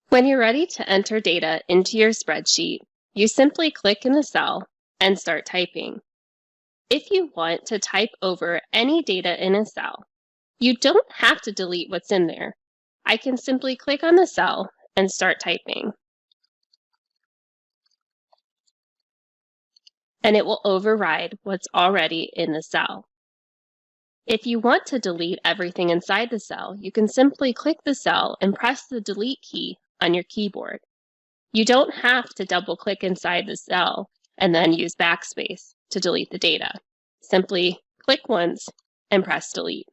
When you're ready to enter data into your spreadsheet, you simply click in the cell and start typing. If you want to type over any data in a cell, you don't have to delete what's in there. I can simply click on the cell and start typing. And it will override what's already in the cell. If you want to delete everything inside the cell, you can simply click the cell and press the delete key on your keyboard. You don't have to double-click inside the cell and then use backspace to delete the data. Simply click once and press delete.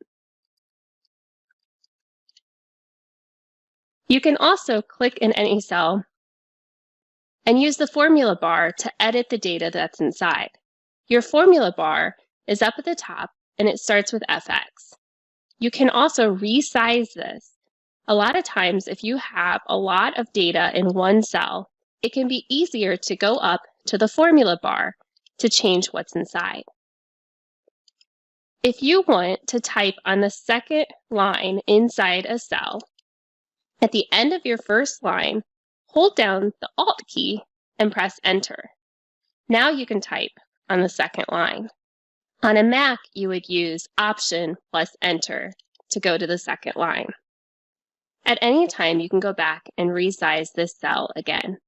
You can also click in any cell and use the formula bar to edit the data that's inside. Your formula bar is up at the top and it starts with FX. You can also resize this. A lot of times, if you have a lot of data in one cell, it can be easier to go up to the formula bar to change what's inside. If you want to type on the second line inside a cell, at the end of your first line, hold down the Alt key and press Enter. Now you can type on the second line. On a Mac, you would use Option plus Enter to go to the second line. At any time, you can go back and resize this cell again.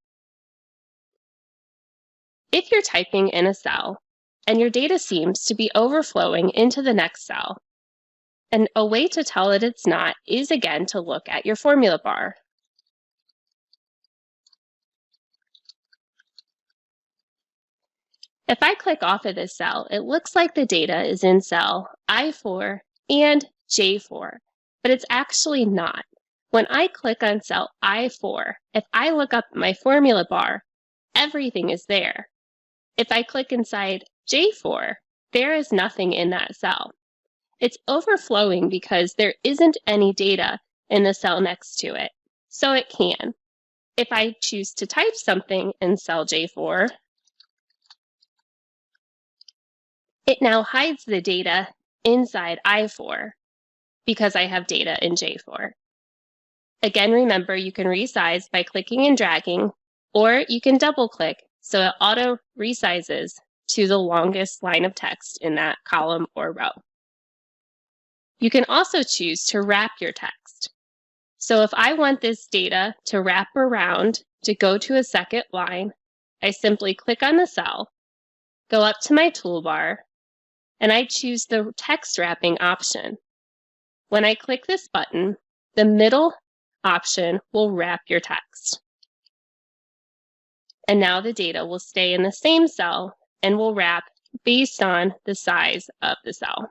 If you're typing in a cell and your data seems to be overflowing into the next cell, and a way to tell that it's not is again to look at your formula bar. If I click off of this cell, it looks like the data is in cell I4 and J4, but it's actually not. When I click on cell I4, if I look up my formula bar, everything is there. If I click inside J4, there is nothing in that cell. It's overflowing because there isn't any data in the cell next to it, so it can. If I choose to type something in cell J4, it now hides the data inside I4 because I have data in J4. Again, remember, you can resize by clicking and dragging, or you can double-click so it auto resizes to the longest line of text in that column or row. You can also choose to wrap your text. So if I want this data to wrap around to go to a second line, I simply click on the cell, go up to my toolbar, and I choose the text wrapping option. When I click this button, the middle option will wrap your text. And now the data will stay in the same cell and will wrap based on the size of the cell.